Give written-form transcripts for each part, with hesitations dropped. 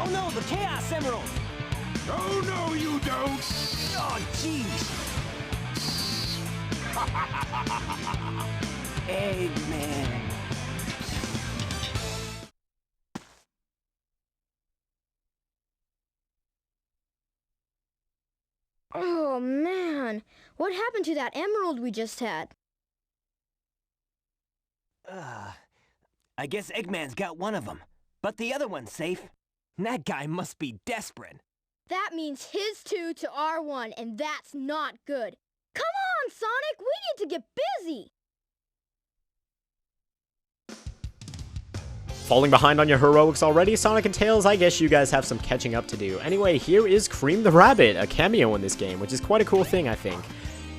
Oh no, the Chaos Emerald! Oh, no, you don't! Oh, jeez! Eggman! Oh, man. What happened to that emerald we just had? I guess Eggman's got one of them, but the other one's safe. That guy must be desperate. That means his 2 to our 1, and that's not good. Come on, Sonic! We need to get busy! Falling behind on your heroics already, Sonic and Tails? I guess you guys have some catching up to do. Anyway, here is Cream the Rabbit, a cameo in this game, which is quite a cool thing, I think.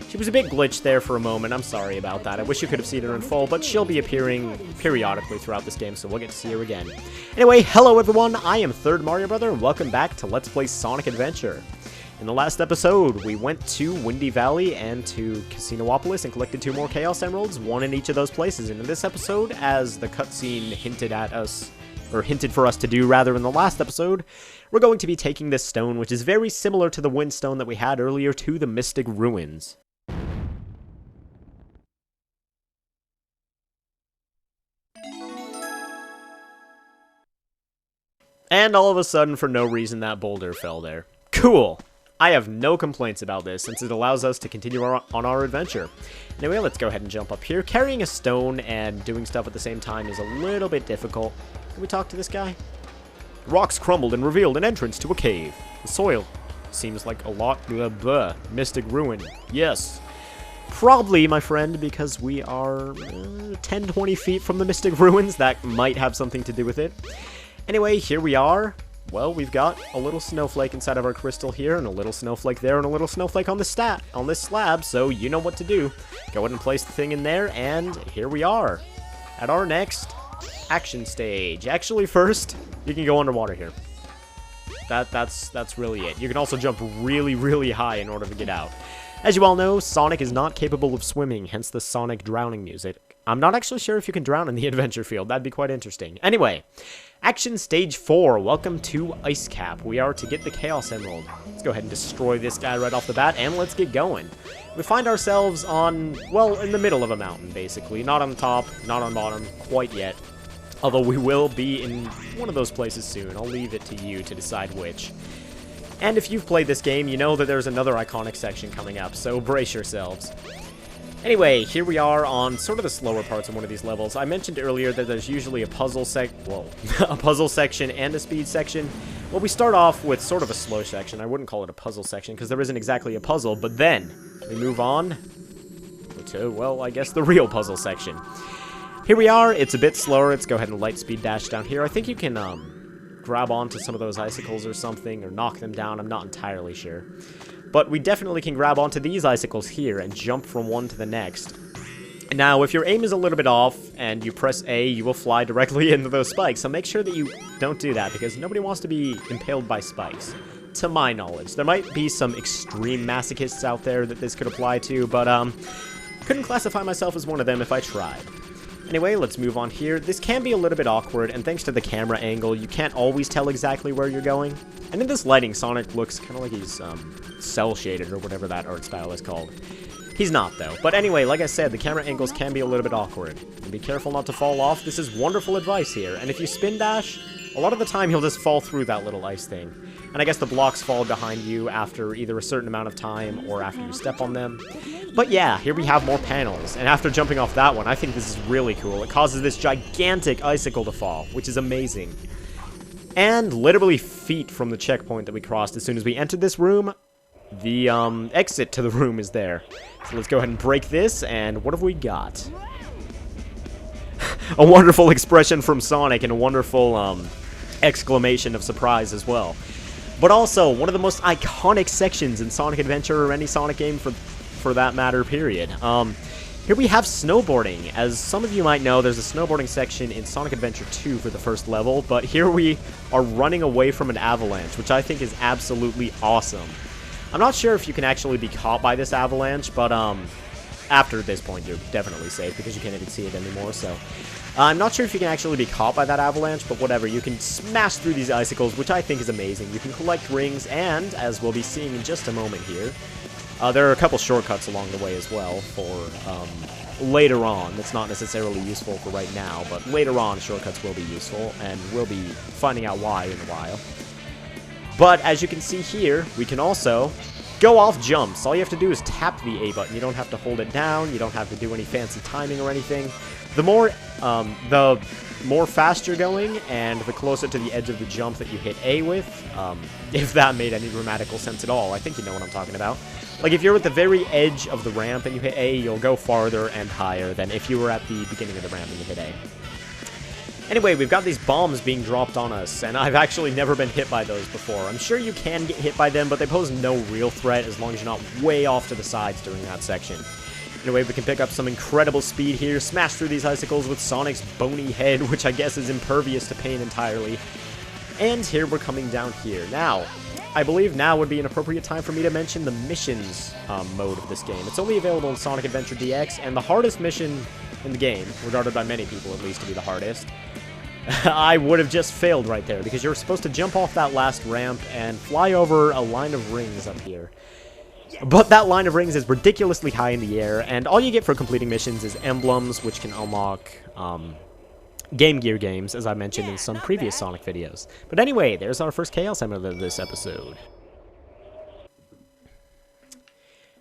She was a bit glitched there for a moment. I'm sorry about that. I wish you could have seen her in full, but she'll be appearing periodically throughout this game, so we'll get to see her again. Anyway, hello everyone, I am Third Mario Brother, and welcome back to Let's Play Sonic Adventure. In the last episode, we went to Windy Valley and to Casinopolis and collected 2 more Chaos Emeralds, 1 in each of those places. And in this episode, as the cutscene hinted at us, or hinted for us to do rather in the last episode, we're going to be taking this stone, which is very similar to the Wind Stone that we had earlier, to the Mystic Ruins. And all of a sudden, for no reason, that boulder fell there. Cool! I have no complaints about this, since it allows us to continue on our adventure. Anyway, let's go ahead and jump up here. Carrying a stone and doing stuff at the same time is a little bit difficult. Can we talk to this guy? Rocks crumbled and revealed an entrance to a cave. The soil seems like a lot... Mystic ruin. Yes. Probably, my friend, because we are 10-20 feet from the Mystic Ruins. That might have something to do with it. Anyway, here we are. Well, we've got a little snowflake inside of our crystal here, and a little snowflake there, and a little snowflake on this slab, so you know what to do. Go ahead and place the thing in there, and here we are at our next action stage. Actually, first, you can go underwater here. That's really it. You can also jump really, really high in order to get out. As you all know, Sonic is not capable of swimming, hence the Sonic drowning music. I'm not actually sure if you can drown in the adventure field. That'd be quite interesting. Anyway, Action Stage 4. Welcome to Ice Cap. We are to get the Chaos Emerald. Let's go ahead and destroy this guy right off the bat, and let's get going. We find ourselves on, well, in the middle of a mountain, basically. Not on top, not on bottom, quite yet. Although we will be in one of those places soon. I'll leave it to you to decide which. And if you've played this game, you know that there's another iconic section coming up, so brace yourselves. Anyway, here we are on sort of the slower parts of one of these levels. I mentioned earlier that there's usually a puzzle a puzzle section and a speed section. Well, we start off with sort of a slow section. I wouldn't call it a puzzle section because there isn't exactly a puzzle, but then we move on to, well, I guess the real puzzle section. Here we are. It's a bit slower. Let's go ahead and light speed dash down here. I think you can grab onto some of those icicles or something, or knock them down. I'm not entirely sure. But we definitely can grab onto these icicles here and jump from one to the next. Now, if your aim is a little bit off and you press A, you will fly directly into those spikes. So make sure that you don't do that, because nobody wants to be impaled by spikes, to my knowledge. There might be some extreme masochists out there that this could apply to, but couldn't classify myself as one of them if I tried. Anyway, let's move on here. This can be a little bit awkward, and thanks to the camera angle, you can't always tell exactly where you're going. And in this lighting, Sonic looks kind of like he's cel-shaded, or whatever that art style is called. He's not, though. But anyway, like I said, the camera angles can be a little bit awkward. And be careful not to fall off. This is wonderful advice here. And if you spin dash, a lot of the time you'll just fall through that little ice thing. And I guess the blocks fall behind you after either a certain amount of time or after you step on them. But yeah, here we have more panels. And after jumping off that one, I think this is really cool. It causes this gigantic icicle to fall, which is amazing. And literally feet from the checkpoint that we crossed as soon as we entered this room, the exit to the room is there. So let's go ahead and break this, and what have we got? A wonderful expression from Sonic and a wonderful exclamation of surprise as well. But also, one of the most iconic sections in Sonic Adventure, or any Sonic game for that matter, period. Here we have snowboarding. As some of you might know, there's a snowboarding section in Sonic Adventure 2 for the first level, but here we are running away from an avalanche, which I think is absolutely awesome. I'm not sure if you can actually be caught by this avalanche, but after this point, you're definitely safe because you can't even see it anymore, so... I'm not sure if you can actually be caught by that avalanche, but whatever. You can smash through these icicles, which I think is amazing. You can collect rings, and, as we'll be seeing in just a moment here, there are a couple shortcuts along the way as well for later on. That's not necessarily useful for right now, but later on shortcuts will be useful, and we'll be finding out why in a while. But as you can see here, we can also go off jumps. All you have to do is tap the A button. You don't have to hold it down. You don't have to do any fancy timing or anything. The more fast you're going, and the closer to the edge of the jump that you hit A with, if that made any grammatical sense at all. I think you know what I'm talking about. Like, if you're at the very edge of the ramp and you hit A, you'll go farther and higher than if you were at the beginning of the ramp and you hit A. Anyway, we've got these bombs being dropped on us, and I've actually never been hit by those before. I'm sure you can get hit by them, but they pose no real threat as long as you're not way off to the sides during that section. Anyway, we can pick up some incredible speed here, smash through these icicles with Sonic's bony head, which I guess is impervious to pain entirely. And here we're coming down here. Now, I believe now would be an appropriate time for me to mention the missions mode of this game. It's only available in Sonic Adventure DX, and the hardest mission in the game, regarded by many people at least to be the hardest, I would have just failed right there, because you're supposed to jump off that last ramp and fly over a line of rings up here. But that line of rings is ridiculously high in the air, and all you get for completing missions is emblems, which can unlock Game Gear games, as I mentioned in some previous Sonic videos. But anyway, there's our first Chaos Emerald of this episode.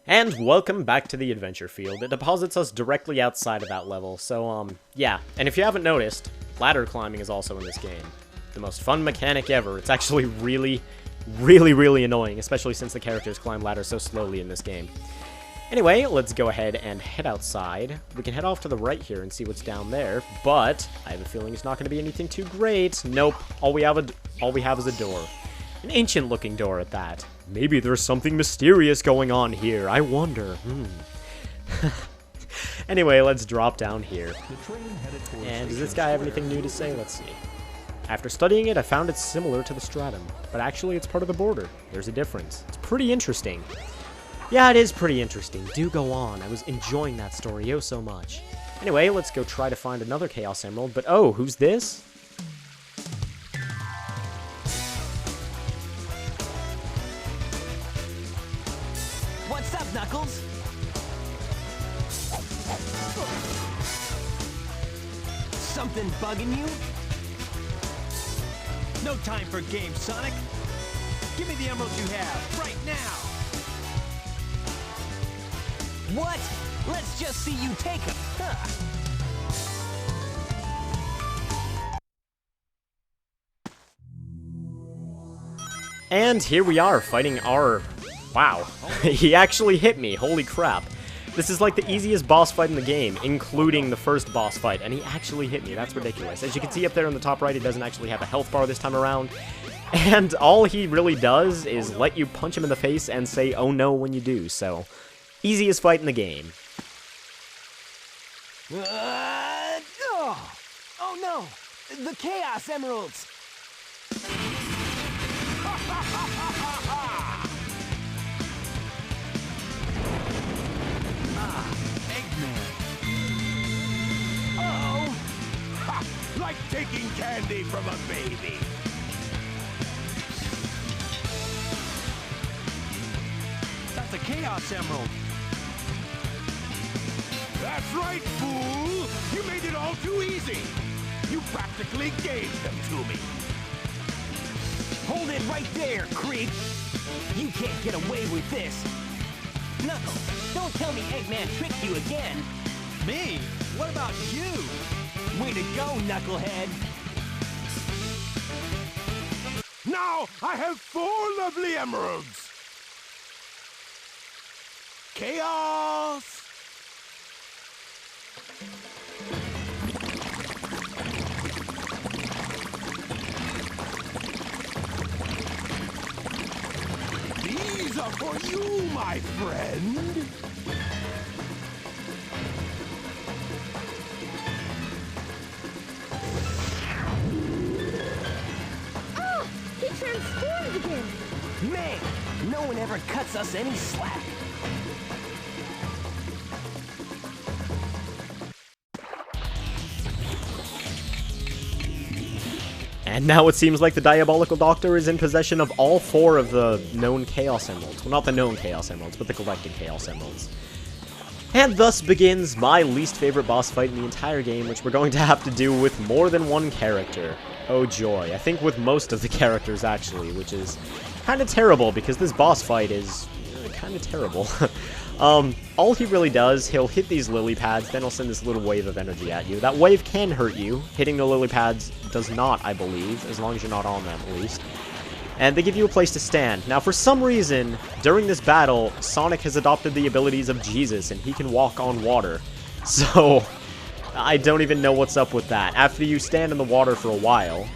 And welcome back to the adventure field. It deposits us directly outside of that level, so, yeah. And if you haven't noticed, ladder climbing is also in this game. The most fun mechanic ever. It's actually really annoying, especially since the characters climb ladders so slowly in this game. Anyway, let's go ahead and head outside. We can head off to the right here and see what's down there, but I have a feeling it's not going to be anything too great. Nope, all we have is a door. An ancient-looking door at that. Maybe there's something mysterious going on here. I wonder. Anyway, let's drop down here. And does this guy have anything new to say? Let's see. After studying it, I found it similar to the stratum, but actually it's part of the border. There's a difference. It's pretty interesting. Yeah, it is pretty interesting. Do go on. I was enjoying that story oh so much. Anyway, let's go try to find another Chaos Emerald, but oh, who's this? What's up, Knuckles? Something bugging you? No time for games, Sonic. Give me the emerald you have, right now. What? Let's just see you take them. Huh. And here we are, fighting our... Wow. He actually hit me, holy crap. This is like the easiest boss fight in the game, including the first boss fight, and he actually hit me. That's ridiculous. As you can see up there on the top right, he doesn't actually have a health bar this time around. And all he really does is let you punch him in the face and say, oh no, when you do. So, easiest fight in the game. Oh no! The Chaos Emeralds! Like taking candy from a baby. That's a Chaos Emerald. That's right, fool! You made it all too easy. You practically gave them to me. Hold it right there, creep! You can't get away with this. Knuckles, don't tell me Eggman tricked you again. Me? What about you? Way to go, Knucklehead! Now I have 4 lovely emeralds. Chaos! These are for you, my friend. Transformed again! Man, no one ever cuts us any slack. And now it seems like the Diabolical Doctor is in possession of all 4 of the known Chaos Emeralds. Well, not the known Chaos Emeralds, but the collected Chaos Emeralds. And thus begins my least favorite boss fight in the entire game, which we're going to have to do with more than one character. Oh joy. I think with most of the characters, actually, which is kind of terrible, because this boss fight is kind of terrible. All he really does, he'll hit these lily pads, then he'll send this little wave of energy at you. That wave can hurt you. Hitting the lily pads does not, I believe, as long as you're not on them, at least. And they give you a place to stand. Now, for some reason, during this battle, Sonic has adopted the abilities of Jesus, and he can walk on water. So, I don't even know what's up with that. After you stand in the water for a while,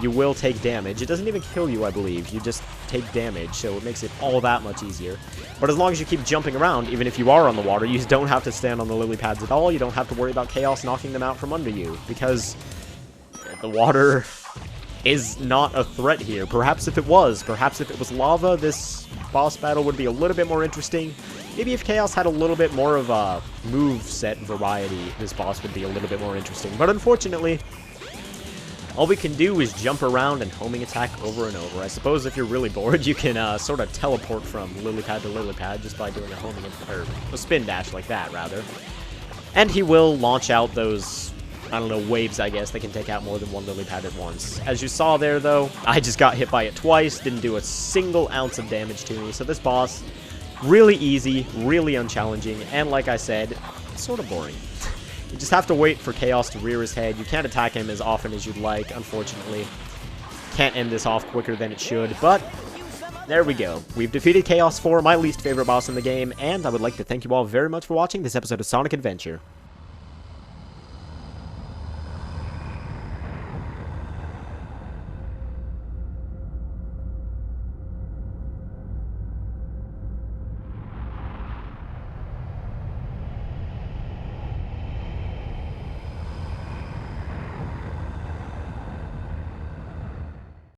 you will take damage. It doesn't even kill you, I believe. You just take damage, so it makes it all that much easier. But as long as you keep jumping around, even if you are on the water, you don't have to stand on the lily pads at all. You don't have to worry about Chaos knocking them out from under you, because the water is not a threat here. Perhaps if it was lava, this boss battle would be a little bit more interesting. Maybe if Chaos had a little bit more of a move set variety, this boss would be a little bit more interesting. But unfortunately, all we can do is jump around and homing attack over and over. I suppose if you're really bored, you can sort of teleport from lily pad to lily pad just by doing a homing, or a spin dash like that, rather. And he will launch out those, I don't know, waves, I guess, that can take out more than one lily pad at once. As you saw there, though, I just got hit by it twice, didn't do a single ounce of damage to me. So this boss, really easy, really unchallenging, and like I said, sort of boring. You just have to wait for Chaos to rear his head. You can't attack him as often as you'd like, unfortunately. Can't end this off quicker than it should, but there we go. We've defeated Chaos 4, my least favorite boss in the game, and I would like to thank you all very much for watching this episode of Sonic Adventure.